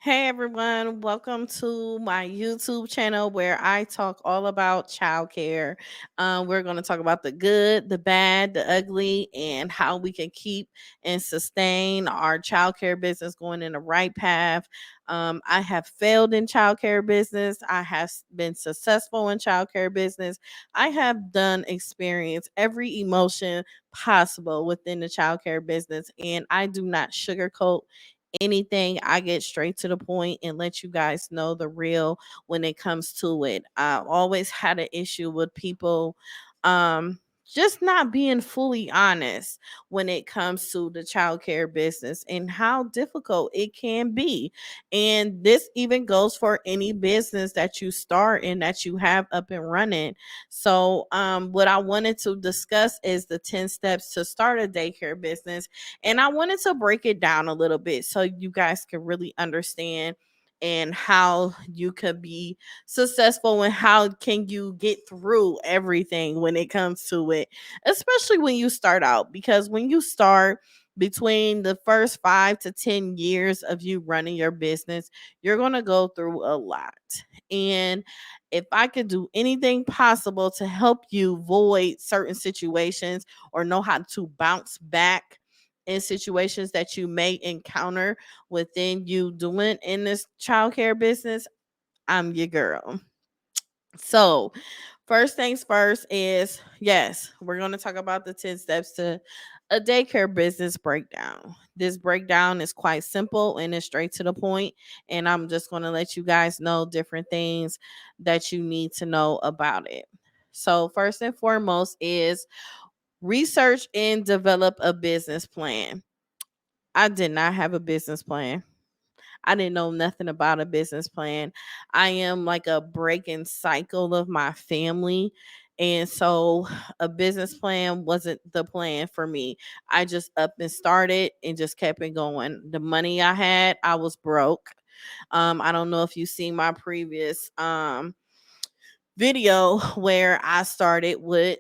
Hey everyone, welcome to my YouTube channel where I talk all about childcare. We're going to talk about the good, the bad, the ugly, and how we can keep and sustain our childcare business going in the right path. I have failed in childcare business. I have been successful in childcare business. I have done experience every emotion possible within the childcare business, and I do not sugarcoat anything. I get straight to the point and let you guys know the real when it comes to it. I've always had an issue with people just not being fully honest when it comes to the childcare business and how difficult it can be. And this even goes for any business that you start and that you have up and running. So what I wanted to discuss is the 10 steps to start a daycare business, and I wanted to break it down a little bit so you guys can really understand and how you could be successful and how can you get through everything when it comes to it, especially when you start out. Because when you start, between the first 5 to 10 years of you running your business, you're going to go through a lot. And if I could do anything possible to help you avoid certain situations or know how to bounce back in situations that you may encounter within you doing in this childcare business, I'm your girl. So, first things first is yes, we're going to talk about the 10 steps to a daycare business breakdown. This breakdown is quite simple and it's straight to the point, and I'm just going to let you guys know different things that you need to know about it. So, first and foremost is research and develop a business plan. I did not have a business plan. I didn't know nothing about a business plan. I am like a breaking cycle of my family. And so a business plan wasn't the plan for me. I just up and started and just kept it going. The money I had, I was broke. I don't know if you seen my previous video where I started with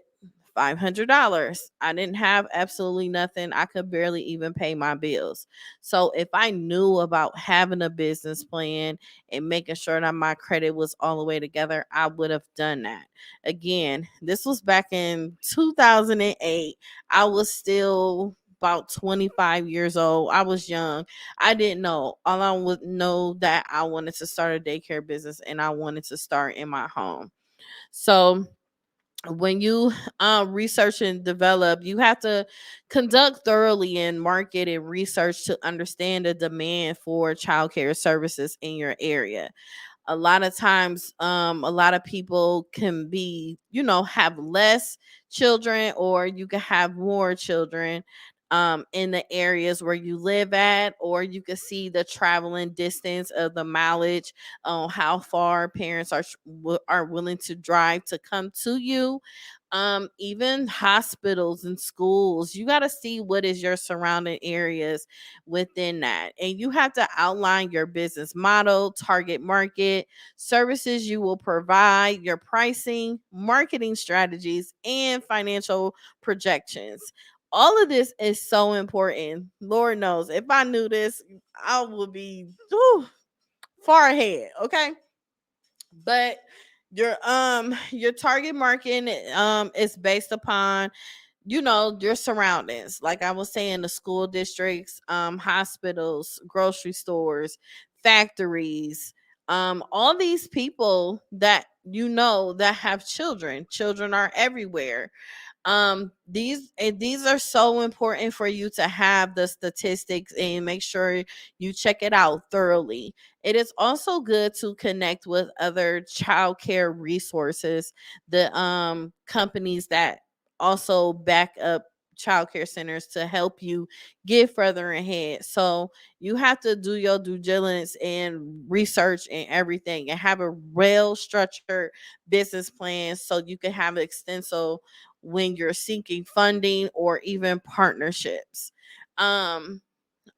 $500. I didn't have absolutely nothing. I could barely even pay my bills. So if I knew about having a business plan and making sure that my credit was all the way together, I would have done that. Again, this was back in 2008. I was still about 25 years old. I was young. I didn't know. All I would know that I wanted to start a daycare business and I wanted to start in my home. So when you research and develop, you have to conduct thoroughly and market and research to understand the demand for childcare services in your area. A lot of times a lot of people can be, have less children, or you can have more children in the areas where you live at, or you can see the traveling distance of the mileage on how far parents are willing to drive to come to you. Even hospitals and schools, you got to see what is your surrounding areas within that, and you have to outline your business model, target market, services you will provide, your pricing, marketing strategies, and financial projections. All of this is so important. Lord knows, if I knew this, I would be far ahead. Okay, but your target market is based upon your surroundings, like I was saying, the school districts, hospitals, grocery stores, factories, all these people that that have children are everywhere. These are so important for you to have the statistics and make sure you check it out thoroughly. It is also good to connect with other childcare resources, the companies that also back up childcare centers to help you get further ahead. So you have to do your due diligence and research and everything, and have a well structured business plan so you can have an extensive when you're seeking funding or even partnerships. Um,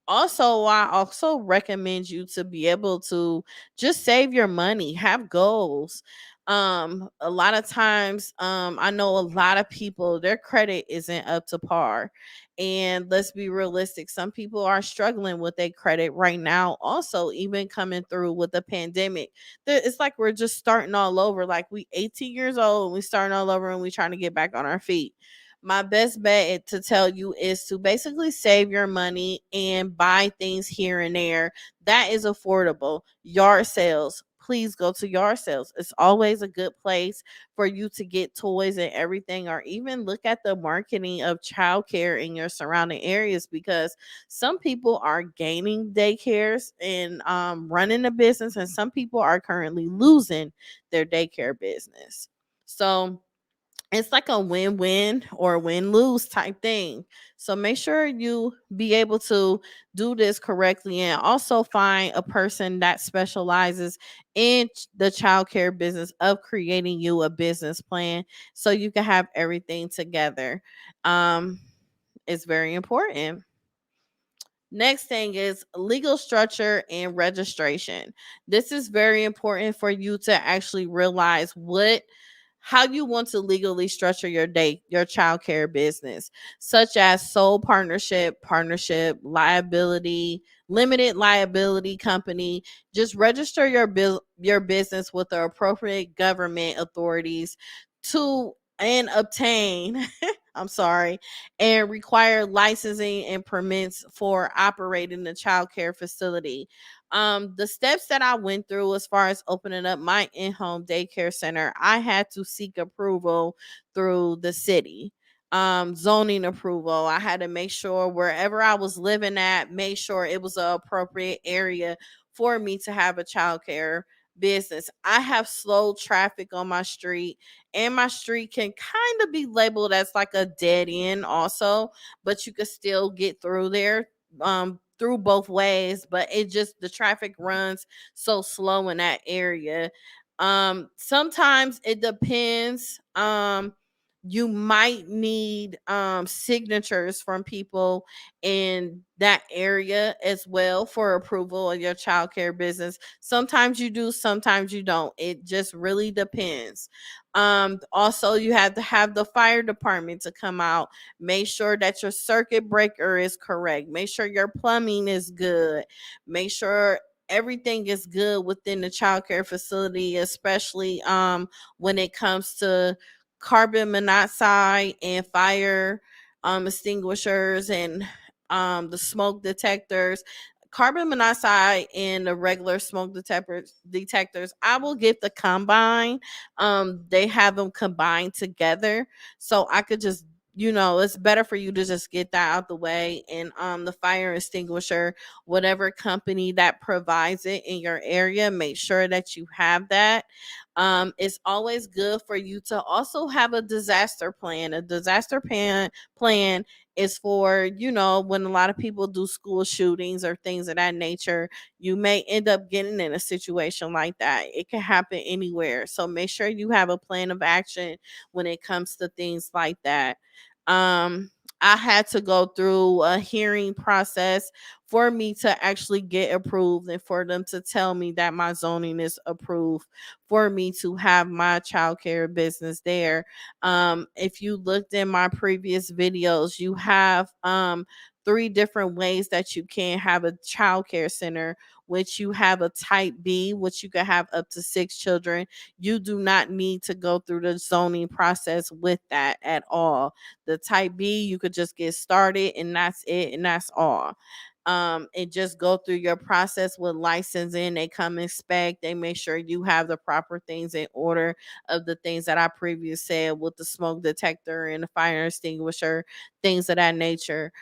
Also, I also recommend you to be able to just save your money, have goals. A lot of times, I know a lot of people, their credit isn't up to par. And let's be realistic, some people are struggling with their credit right now, also, even coming through with the pandemic. It's like we're just starting all over. Like, we 18 years old, we starting all over, and we trying to get back on our feet. My best bet to tell you is to basically save your money and buy things here and there that is affordable. Yard sales. Please go to yard sales. It's always a good place for you to get toys and everything, or even look at the marketing of childcare in your surrounding areas, because some people are gaining daycares and running a business, and some people are currently losing their daycare business. So, it's like a win-win or win-lose type thing. So make sure you be able to do this correctly, and also find a person that specializes in the childcare business of creating you a business plan so you can have everything together. Um it's very important. Next thing is legal structure and registration. This is very important for you to actually realize how you want to legally structure your child care business, such as sole partnership, liability, limited liability company. Just register your business with the appropriate government authorities to and obtain I'm sorry, and require licensing and permits for operating the child care facility. The steps that I went through as far as opening up my in-home daycare center, I had to seek approval through the city. Zoning approval. I had to make sure wherever I was living at, make sure it was an appropriate area for me to have a child care business. I have slow traffic on my street, and my street can kind of be labeled as like a dead end also, but you could still get through there through both ways, but it just the traffic runs so slow in that area. Sometimes it depends. You might need signatures from people in that area as well for approval of your childcare business. Sometimes you do, sometimes you don't. It just really depends. Also, you have to have the fire department to come out. Make sure that your circuit breaker is correct. Make sure your plumbing is good. Make sure everything is good within the childcare facility, especially when it comes to carbon monoxide and fire extinguishers, and the smoke detectors. Carbon monoxide and the regular smoke detectors, I will get the combine. They have them combined together, so I could just, it's better for you to just get that out the way. And the fire extinguisher, whatever company that provides it in your area, make sure that you have that. It's always good for you to also have a disaster plan. A disaster plan is for, when a lot of people do school shootings or things of that nature, you may end up getting in a situation like that. It can happen anywhere. So make sure you have a plan of action when it comes to things like that. Um, I had to go through a hearing process for me to actually get approved, and for them to tell me that my zoning is approved for me to have my childcare business there. If you looked in my previous videos, you have three different ways that you can have a childcare center, which you have a type B, which you can have up to 6 children. You do not need to go through the zoning process with that at all. The type B, you could just get started, and that's it, and that's all. And just go through your process with licensing. They come inspect, they make sure you have the proper things in order, of the things that I previously said, with the smoke detector and the fire extinguisher, things of that nature.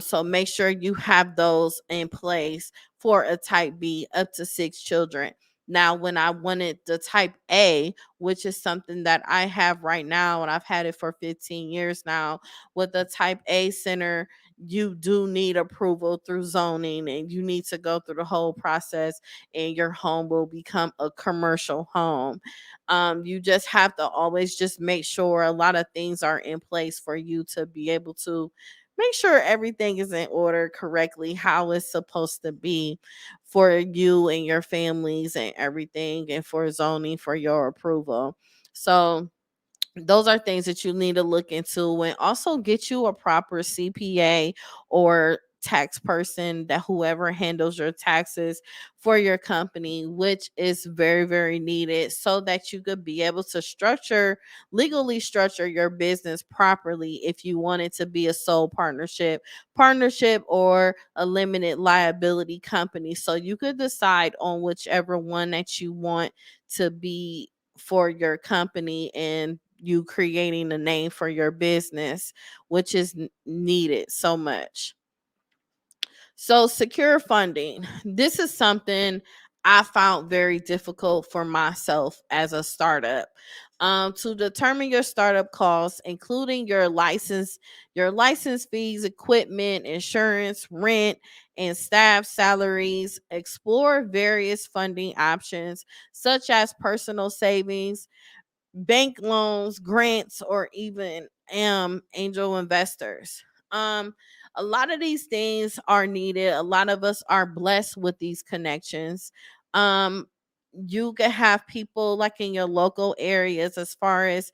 So make sure you have those in place for a type B up to 6 children. Now, when I wanted the type A, which is something that I have right now, and I've had it for 15 years now, with the type A center, you do need approval through zoning, and you need to go through the whole process, and your home will become a commercial home. You just have to always just make sure a lot of things are in place for you to be able to make sure everything is in order correctly, how it's supposed to be for you and your families and everything, and for zoning for your approval. So those are things that you need to look into, and also get you a proper CPA or tax person, that whoever handles your taxes for your company, which is very very needed, so that you could be able to legally structure your business properly if you want it to be a sole partnership or a limited liability company. So you could decide on whichever one that you want to be for your company, and you creating a name for your business, which is needed so much. So, secure funding. This is something I found very difficult for myself as a startup. To determine your startup costs, including your license fees, equipment, insurance, rent, and staff salaries, explore various funding options such as personal savings, bank loans, grants, or even angel investors. Um a lot of these things are needed. A lot of us are blessed with these connections. Um you can have people like in your local areas, as far as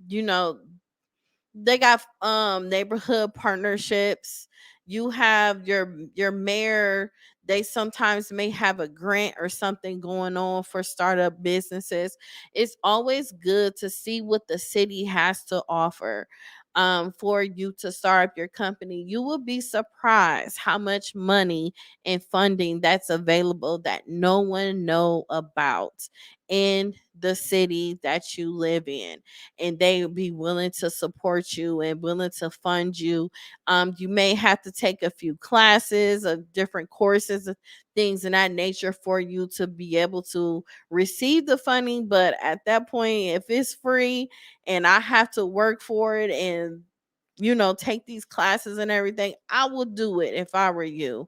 you know, they got neighborhood partnerships. You have your mayor. They sometimes may have a grant or something going on for startup businesses. It's always good to see what the city has to offer for you to start up your company. You will be surprised how much money and funding that's available that no one know about in the city that you live in, and they will be willing to support you and willing to fund you. You may have to take a few classes of different courses, things in that nature, for you to be able to receive the funding. But at that point, if it's free and I have to work for it and take these classes and everything, I would do it if I were you.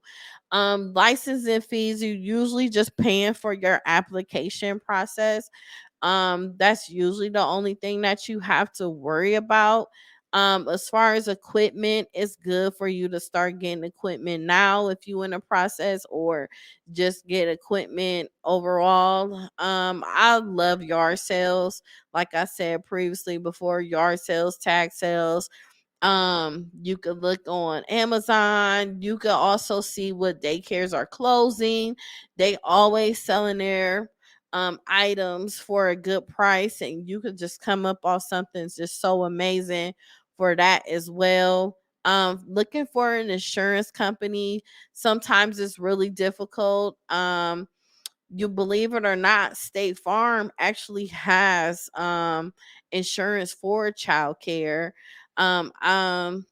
Licensing fees, you usually just paying for your application process. That's usually the only thing that you have to worry about. As far as equipment, it's good for you to start getting equipment now if you in a process, or just get equipment overall. I love yard sales. Like I said previously, before, yard sales, tag sales. You could look on Amazon. You could also see what daycares are closing. They always selling their items for a good price, and you could just come up off something just so amazing for that as well. Looking for an insurance company sometimes it's really difficult. You believe it or not, State Farm actually has insurance for childcare. Um, um,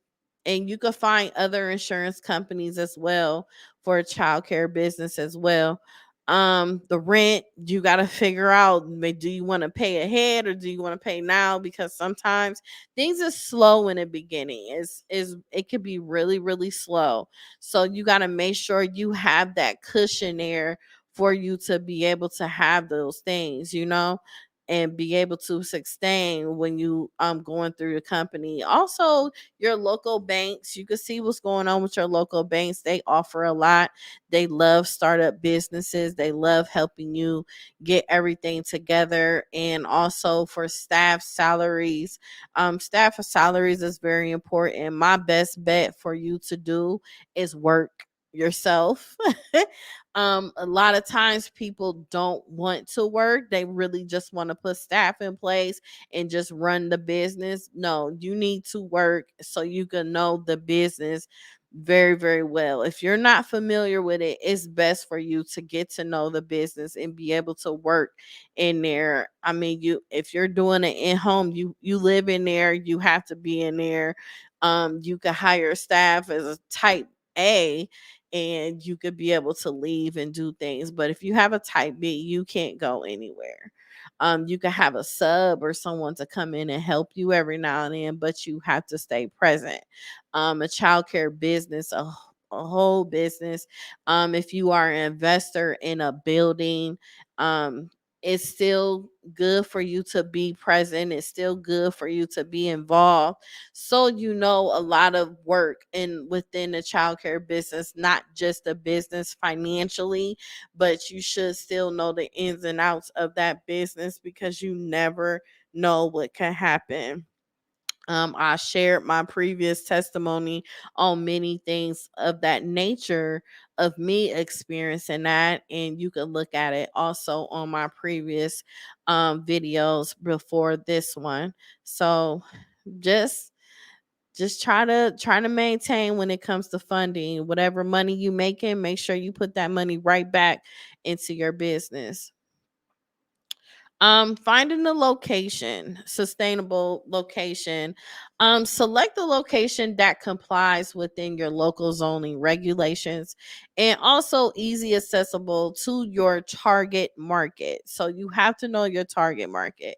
and you can find other insurance companies as well for a childcare business as well. The rent, you got to figure out, do you want to pay ahead or do you want to pay now? Because sometimes things are slow in the beginning. Is it could be really really slow. So you got to make sure you have that cushion there for you to be able to have those things, and be able to sustain when you going through the company. Also, your local banks, you can see what's going on with your local banks. They offer a lot. They love startup businesses. They love helping you get everything together. And also for staff salaries is very important. My best bet for you to do is work yourself. A lot of times people don't want to work. They really just want to put staff in place and just run the business. No, you need to work so you can know the business very very well. If you're not familiar with it, it's best for you to get to know the business and be able to work in there. I mean, you if you're doing it in home, you live in there, you have to be in there. You can hire staff as a type A, and you could be able to leave and do things. But if you have a type B, you can't go anywhere. You can have a sub or someone to come in and help you every now and then, but you have to stay present. A childcare business, a whole business. If you are an investor in a building, um, it's still good for you to be present. It's still good for you to be involved. So you know a lot of work in within the childcare business, not just the business financially, but you should still know the ins and outs of that business because you never know what can happen. I shared my previous testimony on many things of that nature of me experiencing that, and you can look at it also on my previous videos before this one. So just try to maintain when it comes to funding whatever money you making. Make sure you put that money right back into your business. Finding the location, sustainable location. Select the location that complies within your local zoning regulations and also easy accessible to your target market. So you have to know your target market.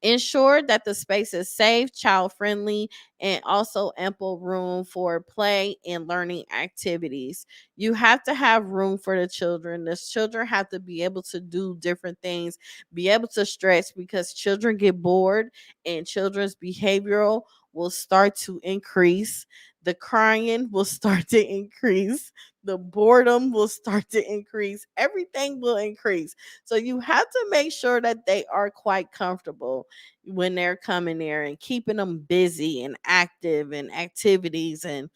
Ensure that the space is safe, child friendly, and also ample room for play and learning activities. You have to have room for the children. The children have to be able to do different things, be able to stretch because children get bored and children's behavioral will start to increase. The crying will start to increase. The boredom will start to increase. Everything will increase. So you have to make sure that they are quite comfortable when they're coming there and keeping them busy and active and activities and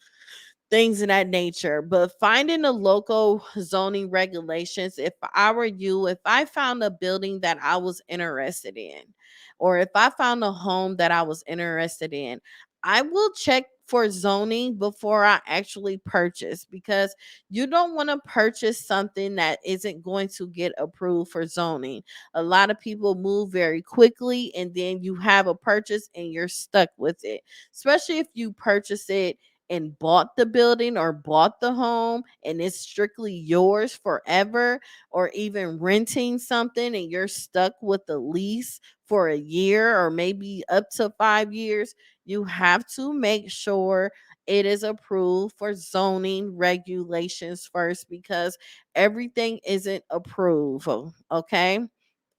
things of that nature. But finding the local zoning regulations, if I were you, if I found a building that I was interested in, or if I found a home that I was interested in, I will check for zoning before I actually purchase because you don't want to purchase something that isn't going to get approved for zoning. A lot of people move very quickly and then you have a purchase and you're stuck with it, especially if you purchase it and bought the building or bought the home and it's strictly yours forever, or even renting something and you're stuck with the lease for a year or maybe up to 5 years, you have to make sure it is approved for zoning regulations first because everything isn't approved. Okay,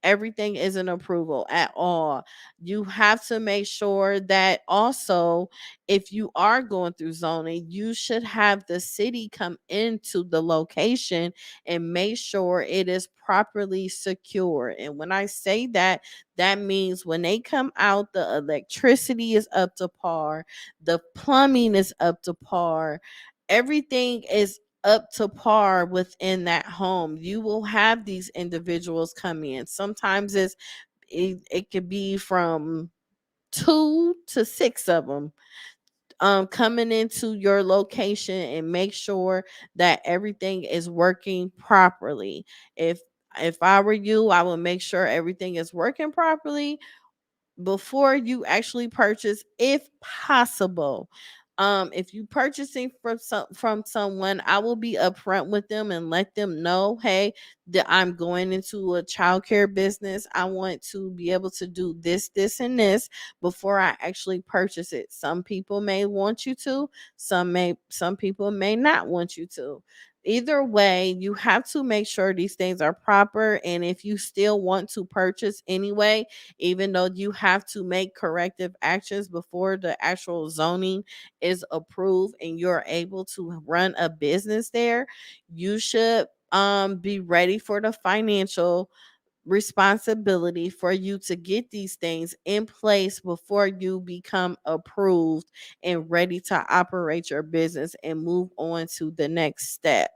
everything is an approval at all. You have to make sure that also, if you are going through zoning, you should have the city come into the location and make sure it is properly secure. And when I say that, that means when they come out, the electricity is up to par, the plumbing is up to par, everything is up to par within that home. You will have these individuals come in. Sometimes it could be from 2 to 6 of them coming into your location and make sure that everything is working properly. If I were you, I would make sure everything is working properly before you actually purchase if possible. If you purchasing from someone, I will be upfront with them and let them know, hey, that I'm going into a childcare business. I want to be able to do this and this before I actually purchase it. Some people may want you to, some people may not want you to. Either way, you have to make sure these things are proper, and if you still want to purchase anyway, even though you have to make corrective actions before the actual zoning is approved and you're able to run a business there, you should be ready for the financial responsibility for you to get these things in place before you become approved and ready to operate your business and move on to the next step.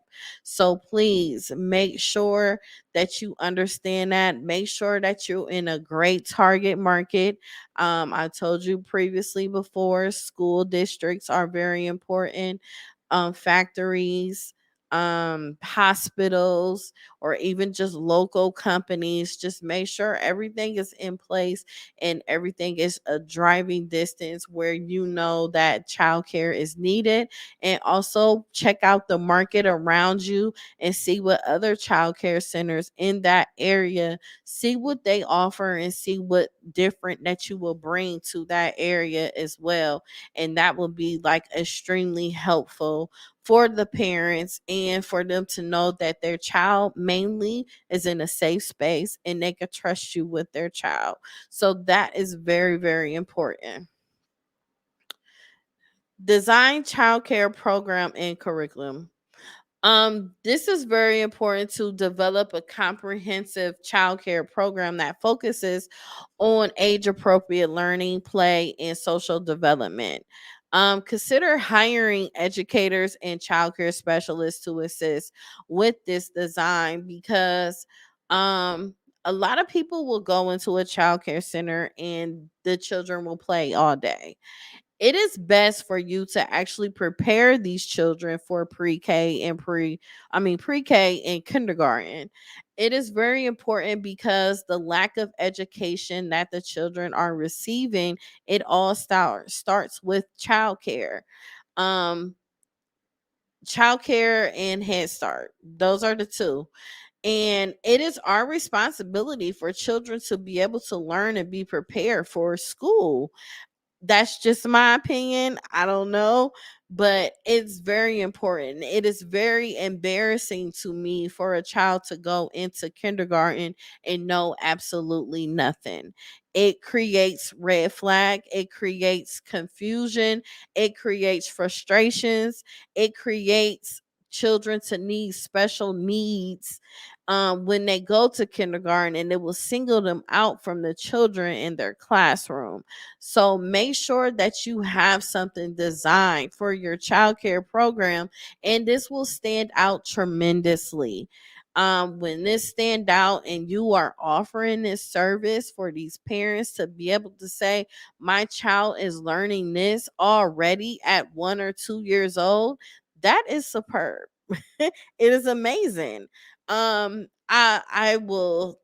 So please make sure that you understand that. Make sure that you're in a great target market. I told you previously before, school districts are very important. Factories, hospitals, or even just local companies. Just make sure everything is in place and everything is a driving distance where you know that childcare is needed. And also check out the market around you and see what other childcare centers in that area, see what they offer and see what different that you will bring to that area as well. And that will be like extremely helpful for the parents and for them to know that their child mainly is in a safe space and they can trust you with their child. So that is very, very important. Design childcare program and curriculum. This is very important to develop a comprehensive childcare program that focuses on age appropriate learning, play, and social development. Consider hiring educators and childcare specialists to assist with this design because um, a lot of people will go into a childcare center and the children will play all day. It is best for you to actually prepare these children for pre-K and pre-K and kindergarten. It is very important because the lack of education that the children are receiving, it all starts with childcare. Um Childcare and Head Start. Those are the two. And it is our responsibility for children to be able to learn and be prepared for school. That's just my opinion. I don't know, but it's very important. It is very embarrassing to me for a child to go into kindergarten and know absolutely nothing. It creates red flag, it creates confusion, it creates frustrations, it creates children to need special needs when they go to kindergarten, and it will single them out from the children in their classroom. So make sure that you have something designed for your childcare program, and this will stand out tremendously. When this stand out and you are offering this service for these parents to be able to say, my child is learning this already at 1 or 2 years old, that is superb. It is amazing. I would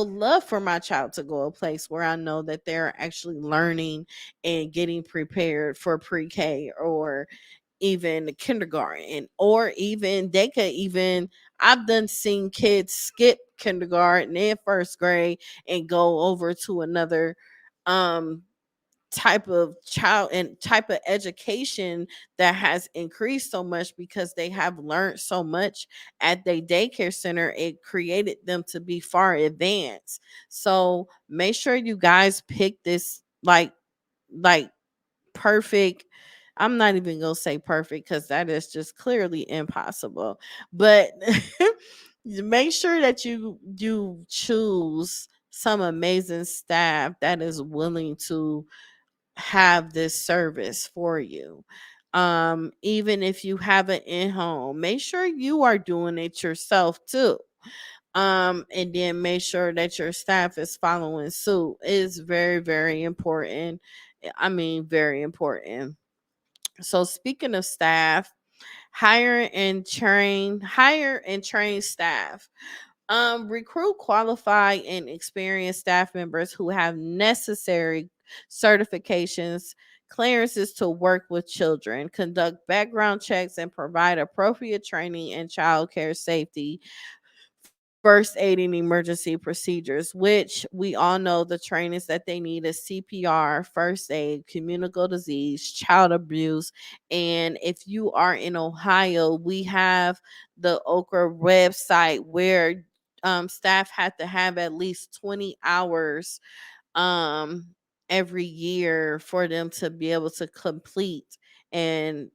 love for my child to go a place where I know that they're actually learning and getting prepared for pre-K or even kindergarten, or even they could even, I've done seen kids skip kindergarten and first grade and go over to another um type of child and type of education that has increased so much because they have learned so much at their daycare center. It created them to be far advanced. So make sure you guys pick this like perfect. I'm not even gonna say perfect because that is just clearly impossible. But make sure that you choose some amazing staff that is willing to have this service for you. Even if you have an in-home, make sure you are doing it yourself too. And then make sure that your staff is following suit. It is very, very important. I mean, very important. So speaking of staff, hire and train staff. Recruit qualified and experienced staff members who have necessary certifications, clearances to work with children, conduct background checks, and provide appropriate training in child care safety, first aid and emergency procedures, which we all know the trainings that they need is CPR, first aid, communicable disease, child abuse. And if you are in Ohio, we have the Okra website where staff had to have at least 20 hours um every year for them to be able to complete and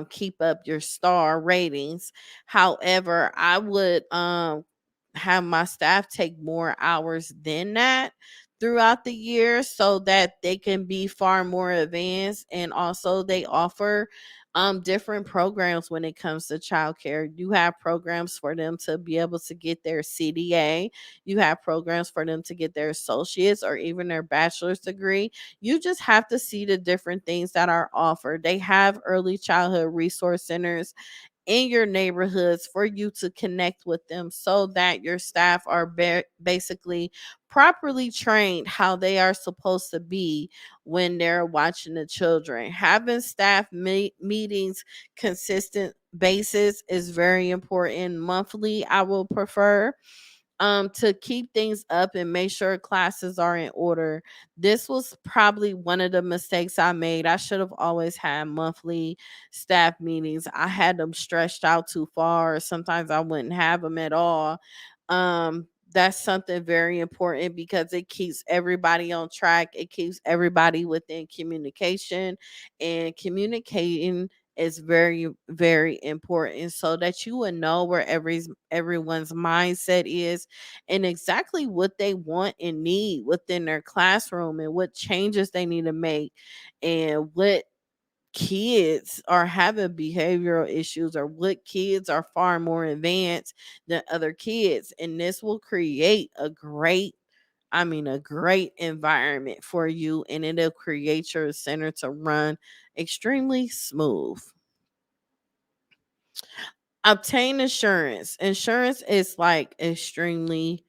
keep up your star ratings. However, I would have my staff take more hours than that throughout the year so that they can be far more advanced, and also they offer different programs when it comes to childcare. You have programs for them to be able to get their CDA, you have programs for them to get their associates or even their bachelor's degree. You just have to see the different things that are offered. They have early childhood resource centers in your neighborhoods for you to connect with them so that your staff are basically properly trained how they are supposed to be when they're watching the children. Having staff meetings consistent basis is very important. Monthly I will prefer, to keep things up and make sure classes are in order. This was probably one of the mistakes I made. I should have always had monthly staff meetings. I had them stretched out too far. Sometimes I wouldn't have them at all. That's something very important because it keeps everybody on track. It keeps everybody within communication, and communicating is very, very important so that you will know where everyone's mindset is and exactly what they want and need within their classroom, and what changes they need to make, and what kids are having behavioral issues, or what kids are far more advanced than other kids. And this will create a great environment for you, and it'll create your center to run extremely smooth. Obtain insurance. Insurance is like extremely,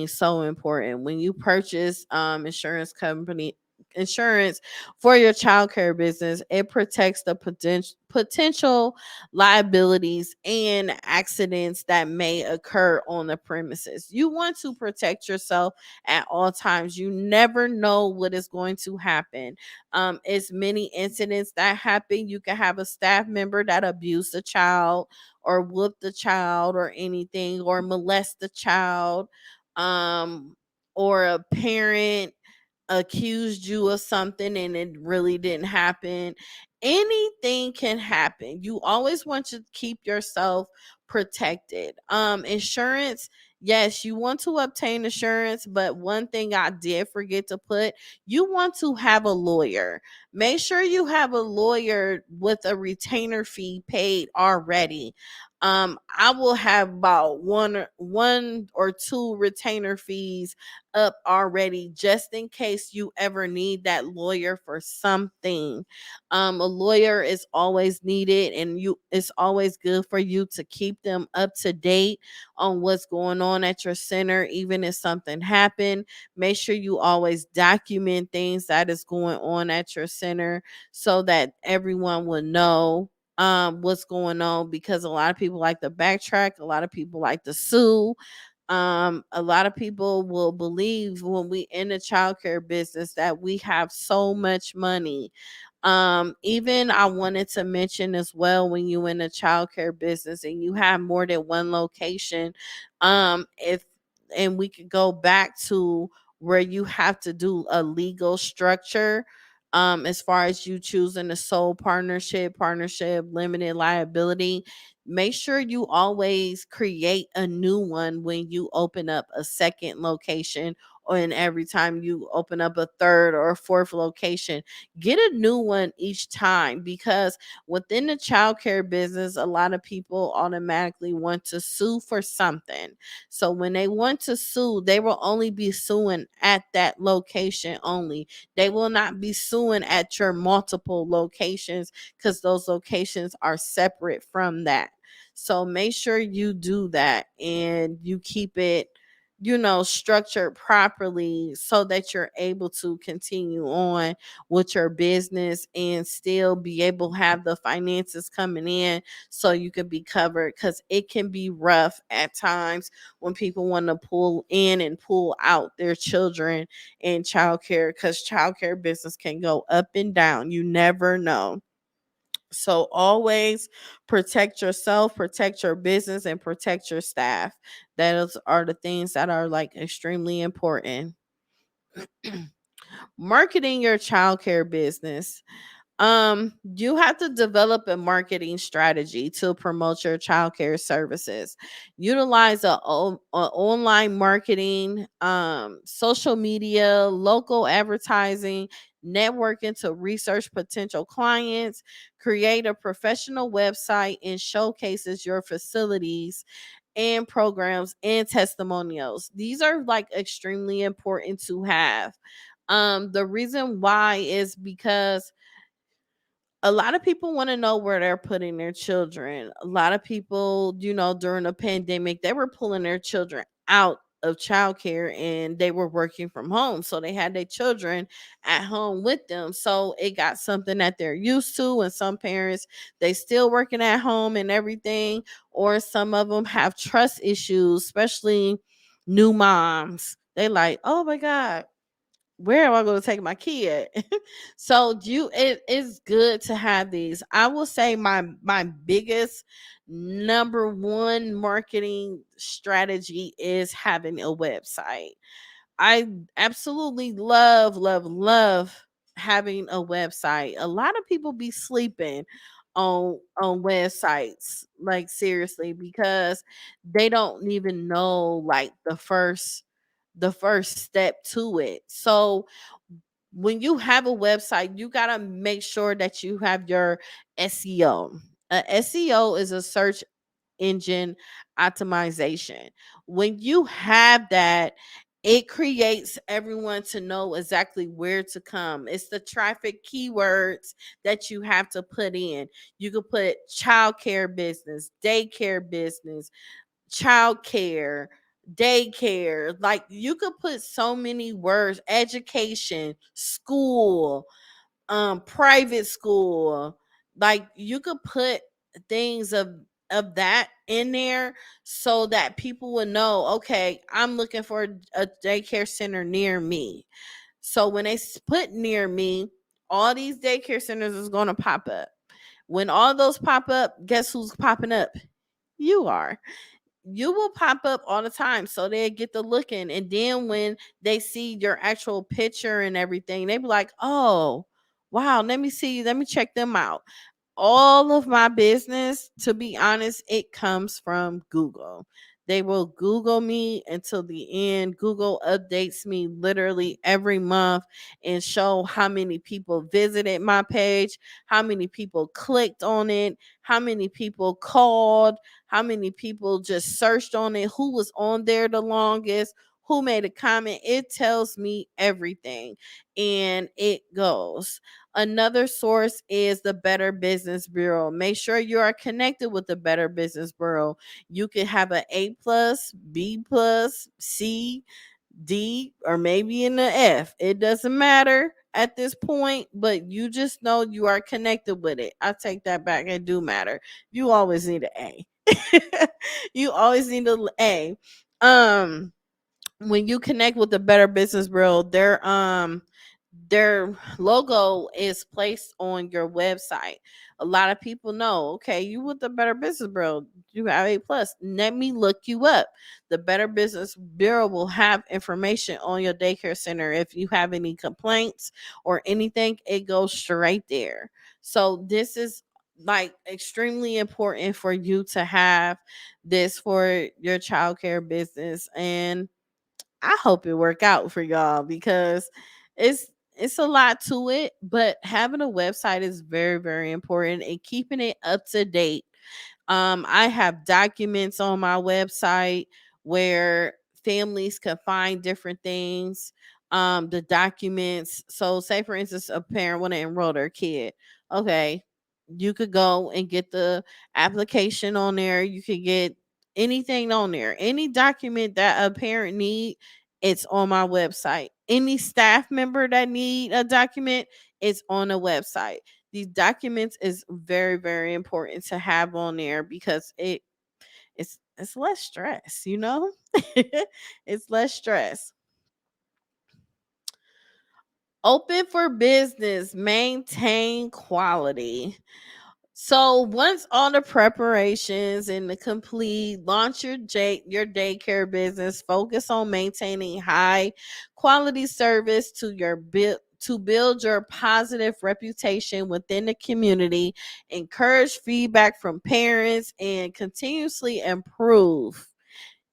so important. When you purchase insurance for your childcare business, it protects the potential liabilities and accidents that may occur on the premises. You want to protect yourself at all times. You never know what is going to happen. It's many incidents that happen. You can have a staff member that abused a child, or whoop the child, or anything, or molest the child, um or a parent accused you of something and it really didn't happen. Anything can happen. You always want to keep yourself protected. Insurance, yes, you want to obtain insurance, but one thing I did forget to put, you want to have a lawyer. Make sure you have a lawyer with a retainer fee paid already. I will have about one or two retainer fees up already, just in case you ever need that lawyer for something. A lawyer is always needed, and it's always good for you to keep them up to date on what's going on at your center. Even if something happened, make sure you always document things that is going on at your center, so that everyone will know what's going on, because a lot of people like to backtrack, a lot of people like to sue. A lot of people will believe when we in the childcare business that we have so much money. Even I wanted to mention as well, when you in the childcare business and you have more than one location, if and we could go back to where you have to do a legal structure, as far as you choosing a sole partnership, limited liability. Make sure you always create a new one when you open up a second location, or and every time you open up a third or a fourth location. Get a new one each time, because within the childcare business, a lot of people automatically want to sue for something. So when they want to sue, they will only be suing at that location only. They will not be suing at your multiple locations, because those locations are separate from that. So make sure you do that and you keep it, structured properly, so that you're able to continue on with your business and still be able to have the finances coming in, so you can be covered, because it can be rough at times when people want to pull in and pull out their children in childcare, because childcare business can go up and down. You never know. So always protect yourself, protect your business, and protect your staff. Those are the things that are like extremely important. Marketing your childcare business. You have to develop a marketing strategy to promote your childcare services. Utilize a online marketing, social media, local advertising, networking to research potential clients, create a professional website and showcases your facilities and programs and testimonials. These are like extremely important to have. The reason why is because a lot of people want to know where they're putting their children. A lot of people, during the pandemic, they were pulling their children out of childcare and they were working from home. So they had their children at home with them. So it got something that they're used to. And some parents, they still working at home and everything. Or some of them have trust issues, especially new moms. They like, oh my God, where am I going to take my kid? So it is good to have these. I will say my biggest number one marketing strategy is having a website. I absolutely love having a website. A lot of people be sleeping on websites, like seriously, because they don't even know like the first step to it. So when you have a website, you got to make sure that you have your SEO. SEO is a search engine optimization. When you have that, it creates everyone to know exactly where to come. It's the traffic keywords that you have to put in. You could put childcare business, daycare business, childcare, daycare. Like you could put so many words, education, school, private school. Like you could put things of that in there so that people would know, okay, I'm looking for a daycare center near me. So when they put near me, all these daycare centers is going to pop up. When all those pop up, guess who's popping up? You are. You will pop up all the time, so they get the looking, and then when they see your actual picture and everything, they be like, oh wow, let me see, let me check them out. All of my business, to be honest, it comes from Google. They will Google me until the end. Google updates me literally every month and show how many people visited my page, how many people clicked on it, how many people called, how many people just searched on it, who was on there the longest, who made a comment. It tells me everything. And it goes. Another source is the Better Business Bureau. Make sure you are connected with the Better Business Bureau. You can have an A plus, B plus, C, D, or maybe in the F. It doesn't matter at this point, but you just know you are connected with it. I take that back. It do matter. You always need an A. You always need an A. Um, when you connect with the Better Business Bureau, their logo is placed on your website. A lot of people know, okay, you with the Better Business Bureau, you have A plus. Let me look you up. The Better Business Bureau will have information on your daycare center. If you have any complaints or anything, it goes straight there. So this is like extremely important for you to have this for your childcare business, and I hope it work out for y'all because it's a lot to it, but having a website is very important and keeping it up to date. I have documents on my website where families can find different things. The documents. So, say for instance, a parent want to enroll their kid. Okay, you could go and get the application on there. You could get anything on there. Any document that a parent need, it's on my website. Any staff member that need a document, it's on the website. These documents is very important to have on there because it's less stress, you know. It's less stress. Open for business, maintain quality. So once all the preparations and the complete, launch your daycare business. Focus on maintaining high quality service to build your positive reputation within the community. Encourage feedback from parents and continuously improve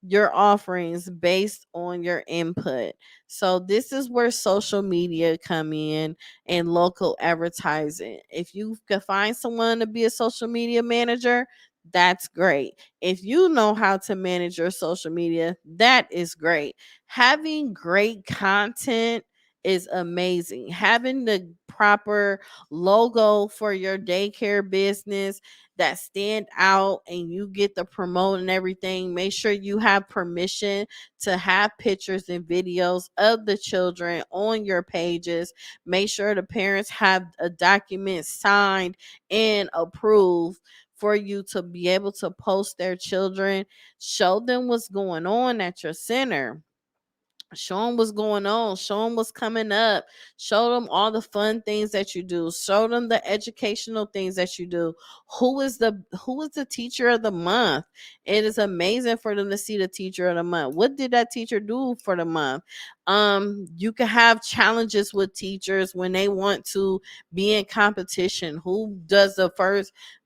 your offerings based on your input. So this is where social media come in and local advertising. If you can find someone to be a social media manager, that's great. If you know how to manage your social media, that is great. Having great content is amazing. Having the proper logo for your daycare business that stand out and you get the promote and everything, make sure you have permission to have pictures and videos of the children on your pages. Make sure the parents have a document signed and approved for you to be able to post their children, show them what's going on at your center, show them what's going on, show them what's coming up, show them all the fun things that you do, show them the educational things that you do. Who is the teacher of the month? It is amazing for them to see the teacher of the month. What did that teacher do for the month? You can have challenges with teachers when they want to be in competition. Who does the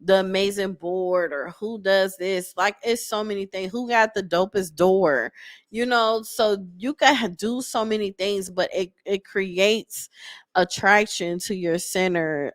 amazing board, or who does this? Like, it's so many things. Who got the dopest door? So you can do so many things, but it creates attraction to your center,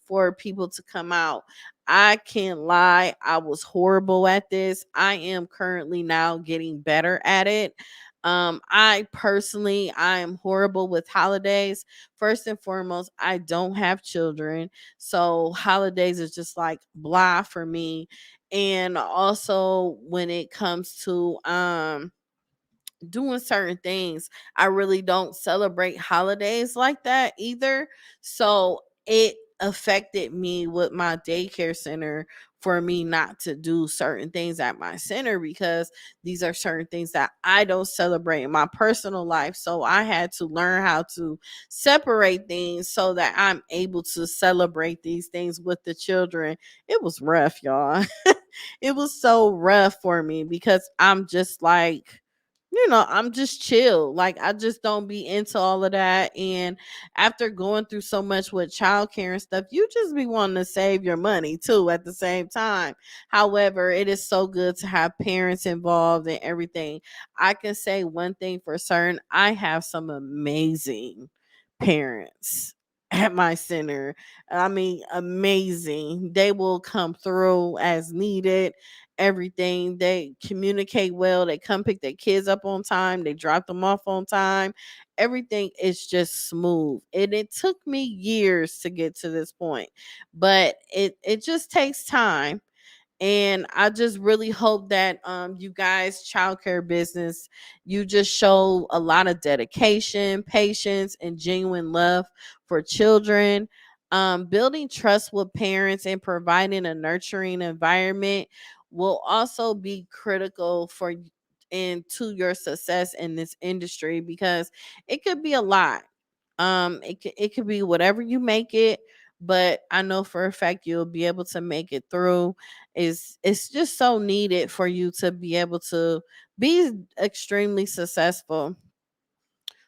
for people to come out. I can't lie, I was horrible at this. I am currently now getting better at it. I am horrible with holidays. First and foremost, I don't have children, so holidays is just like blah for me. And also when it comes to doing certain things, I really don't celebrate holidays like that either. So it affected me with my daycare center, for me not to do certain things at my center, because these are certain things that I don't celebrate in my personal life. So I had to learn how to separate things so that I'm able to celebrate these things with the children. It was rough, y'all. It was so rough for me because I'm just like, I'm just chill. Like, I just don't be into all of that. And after going through so much with childcare and stuff, you just be wanting to save your money too at the same time. However, it is so good to have parents involved and everything. I can say one thing for certain: I have some amazing parents at my center. I mean, amazing. They will come through as needed, everything. They communicate well. They come pick their kids up on time. They drop them off on time. Everything is just smooth. And it took me years to get to this point, but it just takes time. And I just really hope that you guys childcare business, you just show a lot of dedication, patience, and genuine love for children. Building trust with parents and providing a nurturing environment will also be critical for and to your success in this industry, because it could be a lot. It could be whatever you make it, but I know for a fact you'll be able to make it through. It's just so needed for you to be able to be extremely successful.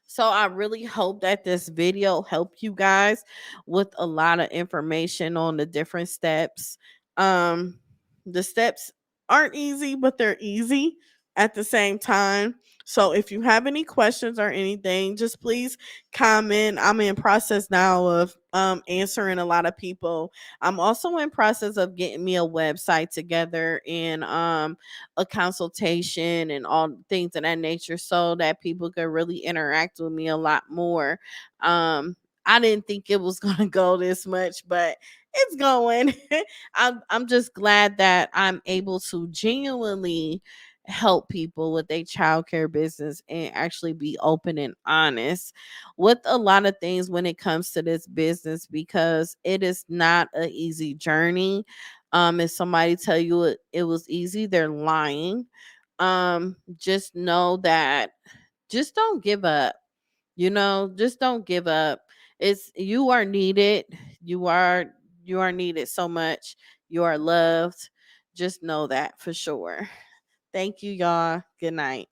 So I really hope that this video helped you guys with a lot of information on the different steps. Um the steps aren't easy, but they're easy at the same time. So if you have any questions or anything, just please comment. I'm in process now of answering a lot of people. I'm also in process of getting me a website together, and a consultation and all things of that nature, so that people could really interact with me a lot more. I didn't think it was going to go this much, but it's going. I'm just glad that I'm able to genuinely help people with a childcare business and actually be open and honest with a lot of things when it comes to this business, because it is not an easy journey. If somebody tell you it was easy, they're lying. Just know that, just don't give up. Just don't give up. You are needed. You are needed so much. You are loved. Just know that for sure. Thank you, y'all. Good night.